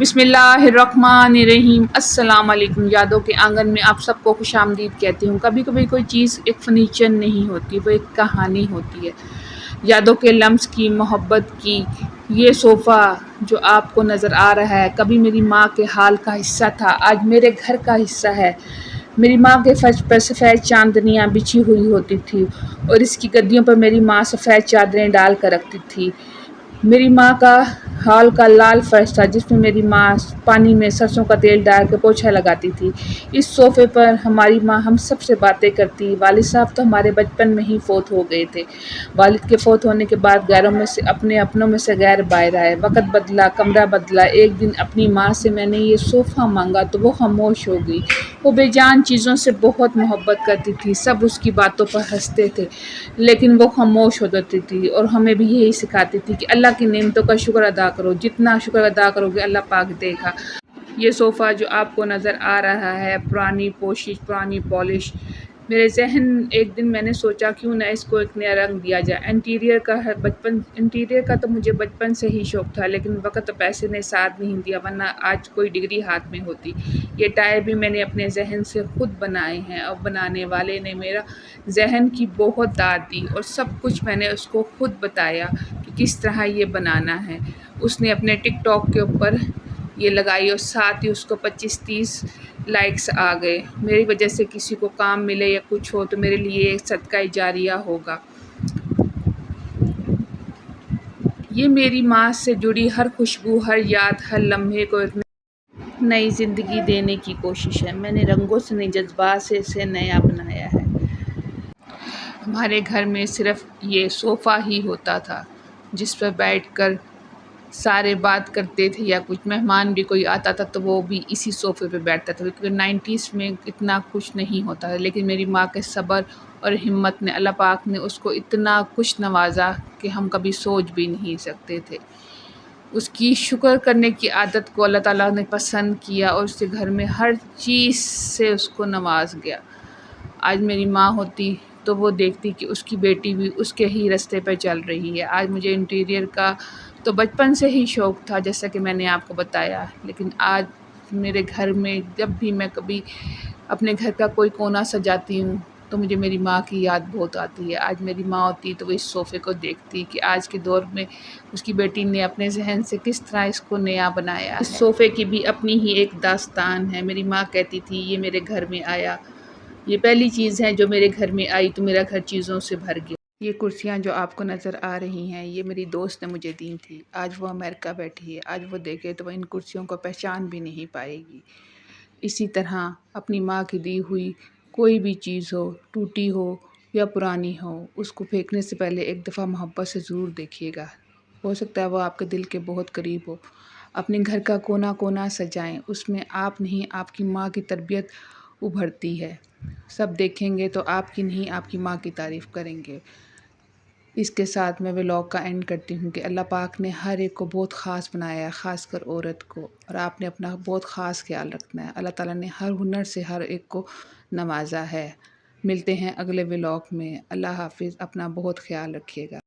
بسم اللہ الرحمن الرحیم۔ السلام علیکم۔ یادوں کے آنگن میں آپ سب کو خوش آمدید کہتی ہوں۔ کبھی کبھی کوئی چیز ایک فرنیچر نہیں ہوتی، وہ ایک کہانی ہوتی ہے، یادوں کے لمس کی، محبت کی۔ یہ صوفہ جو آپ کو نظر آ رہا ہے کبھی میری ماں کے حال کا حصہ تھا، آج میرے گھر کا حصہ ہے۔ میری ماں کے فرش پر سفید چاندنیاں بچھی ہوئی ہوتی تھی اور اس کی گدیوں پر میری ماں سفید چادریں ڈال کر رکھتی تھی۔ میری ماں کا ہال کا لال فرش تھا جس میں میری ماں پانی میں سرسوں کا تیل ڈال کے پوچھا لگاتی تھی۔ اس صوفے پر ہماری ماں ہم سب سے باتیں کرتی۔ والد صاحب تو ہمارے بچپن میں ہی فوت ہو گئے تھے۔ والد کے فوت ہونے کے بعد غیروں میں سے اپنوں میں سے غیر باہر آئے۔ وقت بدلا، کمرہ بدلا۔ ایک دن اپنی ماں سے میں نے یہ صوفہ مانگا تو وہ خاموش ہو گئی۔ وہ بے جان چیزوں سے بہت محبت کرتی تھی، سب اس کی باتوں پر ہنستے تھے لیکن وہ خاموش ہو جاتی تھی اور ہمیں بھی یہی سکھاتی تھی کہ اللہ کی نعمتوں کا شکر ادا کرو، جتنا شکر ادا کرو گے اللہ پاک دے گا۔ یہ صوفہ جو آپ کو نظر آ رہا ہے، پرانی پوشش، پرانی پالش، میرے ذہن ایک دن میں نے سوچا کیوں نہ اس کو ایک نیا رنگ دیا جائے۔ انٹیریئر کا تو مجھے بچپن سے ہی شوق تھا لیکن وقت اور پیسے نے ساتھ نہیں دیا، ورنہ آج کوئی ڈگری ہاتھ میں ہوتی۔ یہ ٹائر بھی میں نے اپنے ذہن سے خود بنائے ہیں اور بنانے والے نے میرا ذہن کی بہت داد دی اور سب کچھ میں نے اس کو خود بتایا کہ کس طرح یہ بنانا ہے۔ اس نے اپنے ٹک ٹاک کے اوپر یہ لگائی اور ساتھ ہی اس کو 25-30 لائکس آ گئے۔ میری وجہ سے کسی کو کام ملے یا کچھ ہو تو میرے لیے ایک صدقہ جاریہ ہوگا۔ یہ میری ماں سے جڑی ہر خوشبو، ہر یاد، ہر لمحے کو ایک نئی زندگی دینے کی کوشش ہے۔ میں نے رنگوں سے نہیں، جذبات سے اسے نیا بنایا ہے۔ ہمارے گھر میں صرف یہ صوفہ ہی ہوتا تھا جس پر بیٹھ کر سارے بات کرتے تھے یا کچھ مہمان بھی کوئی آتا تھا تو وہ بھی اسی صوفے پہ بیٹھتا تھا، کیونکہ 90s میں اتنا کچھ نہیں ہوتا تھا۔ لیکن میری ماں کے صبر اور ہمت نے، اللہ پاک نے اس کو اتنا کچھ نوازا کہ ہم کبھی سوچ بھی نہیں سکتے تھے۔ اس کی شکر کرنے کی عادت کو اللہ تعالیٰ نے پسند کیا اور اس کے گھر میں ہر چیز سے اس کو نواز گیا۔ آج میری ماں ہوتی تو وہ دیکھتی کہ اس کی بیٹی بھی اس کے ہی راستے پہ چل رہی ہے۔ آج مجھے انٹیریئر کا تو بچپن سے ہی شوق تھا جیسا کہ میں نے آپ کو بتایا، لیکن آج میرے گھر میں جب بھی میں کبھی اپنے گھر کا کوئی کونا سجاتی ہوں تو مجھے میری ماں کی یاد بہت آتی ہے۔ آج میری ماں ہوتی تو وہ اس صوفے کو دیکھتی کہ آج کے دور میں اس کی بیٹی نے اپنے ذہن سے کس طرح اس کو نیا بنایا ہے۔ اس صوفے کی بھی اپنی ہی ایک داستان ہے۔ میری ماں کہتی تھی یہ میرے گھر میں آیا، یہ پہلی چیز ہے جو میرے گھر میں آئی تو میرا گھر چیزوں سے بھر گیا۔ یہ کرسیاں جو آپ کو نظر آ رہی ہیں یہ میری دوست نے مجھے دی تھی۔ آج وہ امریکہ بیٹھی ہے، آج وہ دیکھے تو وہ ان کرسیوں کو پہچان بھی نہیں پائے گی۔ اسی طرح اپنی ماں کی دی ہوئی کوئی بھی چیز ہو، ٹوٹی ہو یا پرانی ہو، اس کو پھینکنے سے پہلے ایک دفعہ محبت سے ضرور دیکھیے گا، ہو سکتا ہے وہ آپ کے دل کے بہت قریب ہو۔ اپنے گھر کا کونا کونا سجائیں، اس میں آپ نہیں آپ کی ماں کی تربیت ابھرتی ہے۔ سب دیکھیں گے تو آپ کی نہیں آپ کی ماں کی تعریف کریں گے۔ اس کے ساتھ میں ولاگ کا اینڈ کرتی ہوں کہ اللہ پاک نے ہر ایک کو بہت خاص بنایا ہے، خاص کر عورت کو، اور آپ نے اپنا بہت خاص خیال رکھنا ہے۔ اللہ تعالیٰ نے ہر ہنر سے ہر ایک کو نوازا ہے۔ ملتے ہیں اگلے ولاگ میں۔ اللہ حافظ، اپنا بہت خیال رکھیے گا۔